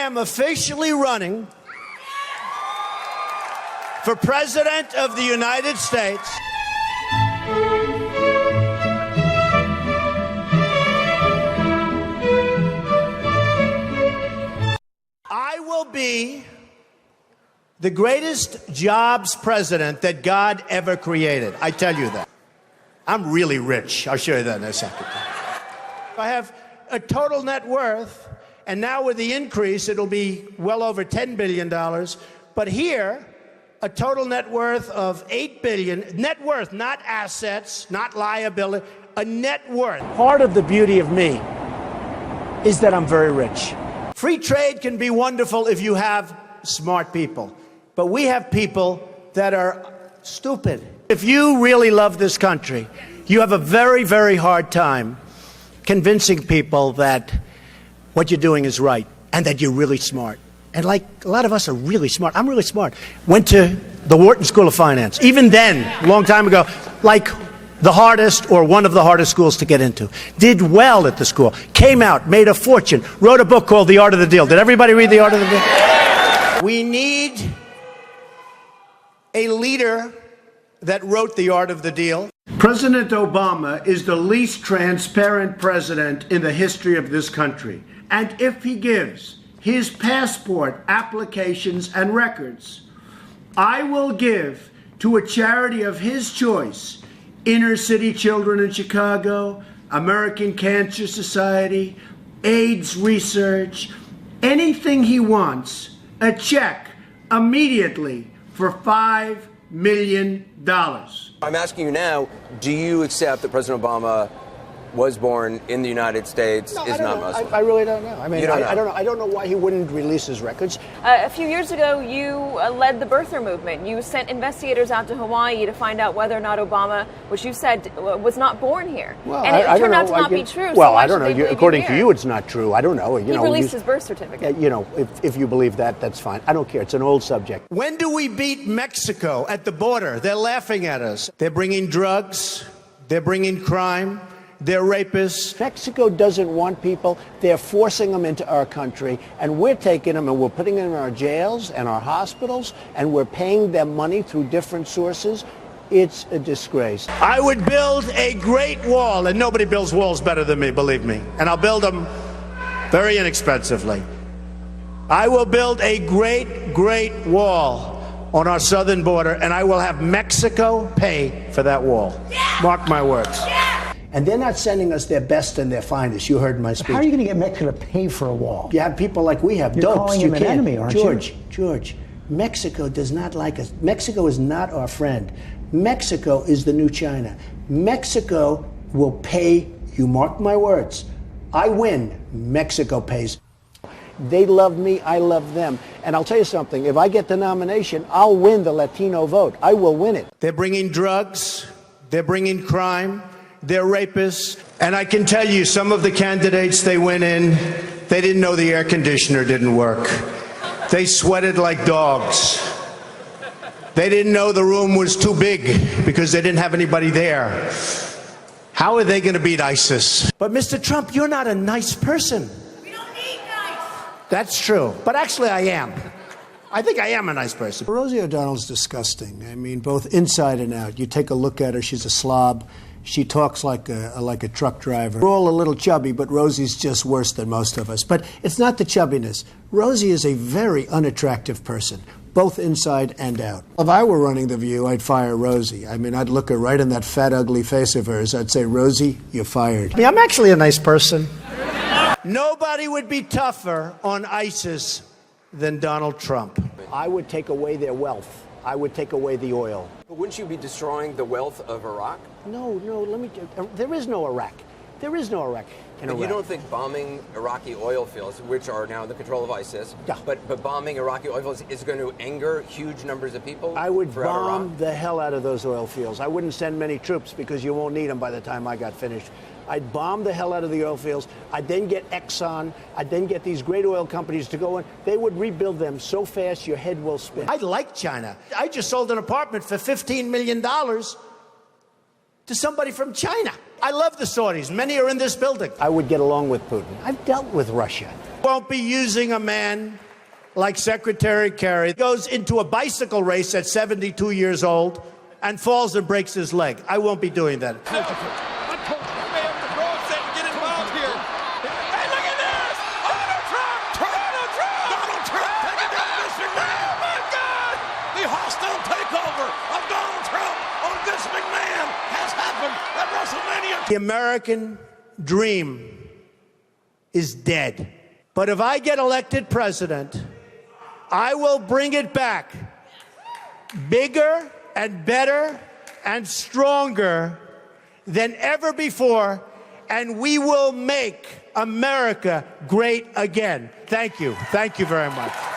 am officially running for President of the United States. I will be the greatest jobs president that God ever created. I tell you that. I'm really rich. I'll show you that in a second. I have a total net worth, and now with the increase, it'll be well over $10 billion. But here, a total net worth of $8 billion. Net worth, not assets, not liability, a net worth. Part of the beauty of me is that I'm very rich. Free trade can be wonderful if you have smart people. But we have people that are stupid. If you really love this country, you have a very, very hard time convincing people that what you're doing is right and that you're really smart. And like a lot of us are really smart. I'm really smart. Went to the Wharton School of Finance. Even then, a long time ago, like the hardest or one of the hardest schools to get into. Did well at the school. Came out, made a fortune, wrote a book called The Art of the Deal. Did everybody read The Art of the Deal? We need a leader that wrote The Art of the Deal. President Obama is the least transparent president in the history of this country. And if he gives his passport applications and records, I will give to a charity of his choice, Inner City Children in Chicago, American Cancer Society, AIDS research, anything he wants, a check immediately for $5 million. I'm asking you now, do you accept that President Obama was born in the United States, is not Muslim? I really don't know. I mean, I don't know. I don't know why he wouldn't release his records. A few years ago, you led the birther movement. You sent investigators out to Hawaii to find out whether or not Obama, which you said was not born here. Well, and it turned out to not be true. Well, so I don't know. According to you, it's not true. I don't know. He released his birth certificate. You know, if you believe that, that's fine. I don't care. It's an old subject. When do we beat Mexico at the border? They're laughing at us. They're bringing drugs. They're bringing crime. They're rapists. Mexico doesn't want people. They're forcing them into our country, and we're taking them and we're putting them in our jails and our hospitals, and we're paying them money through different sources. It's a disgrace. I would build a great wall, and nobody builds walls better than me, believe me. And I'll build them very inexpensively. I will build a great, great wall on our southern border, and I will have Mexico pay for that wall. Yeah! Mark my words. Yeah! And they're not sending us their best and their finest. You heard my speech. How are you going to get Mexico to pay for a wall? You have people like we have. You're calling him an enemy, aren't you? George, Mexico does not like us. Mexico is not our friend. Mexico is the new China. Mexico will pay, you mark my words. I win, Mexico pays. They love me, I love them. And I'll tell you something, if I get the nomination, I'll win the Latino vote. I will win it. They're bringing drugs, they're bringing crime, they're rapists. And I can tell you, some of the candidates they went in, they didn't know the air conditioner didn't work. They sweated like dogs. They didn't know the room was too big because they didn't have anybody there. How are they going to beat ISIS? But Mr. Trump, you're not a nice person. That's true. But actually, I am. I think I am a nice person. Rosie O'Donnell's disgusting. I mean, both inside and out. You take a look at her, she's a slob. She talks like a truck driver. We're all a little chubby, but Rosie's just worse than most of us. But it's not the chubbiness. Rosie is a very unattractive person, both inside and out. If I were running The View, I'd fire Rosie. I mean, I'd look her right in that fat, ugly face of hers. I'd say, Rosie, you're fired. I mean, I'm actually a nice person. Nobody would be tougher on ISIS than Donald Trump. I would take away their wealth. I would take away the oil. But wouldn't you be destroying the wealth of Iraq? No, there is no Iraq. There is no Iraq in Iraq. You don't think bombing Iraqi oil fields, which are now in the control of ISIS, yeah. but bombing Iraqi oil fields is going to anger huge numbers of people? I would bomb the hell out of those oil fields. I wouldn't send many troops because you won't need them by the time I got finished. I'd bomb the hell out of the oil fields. I'd then get Exxon. I'd then get these great oil companies to go in. They would rebuild them so fast your head will spin. I like China. I just sold an apartment for $15 million to somebody from China. I love the Saudis. Many are in this building. I would get along with Putin. I've dealt with Russia. Won't be using a man like Secretary Kerry, goes into a bicycle race at 72 years old and falls and breaks his leg. I won't be doing that. The American dream is dead. But if I get elected president, I will bring it back bigger and better and stronger than ever before, and we will make America great again. Thank you. Thank you very much.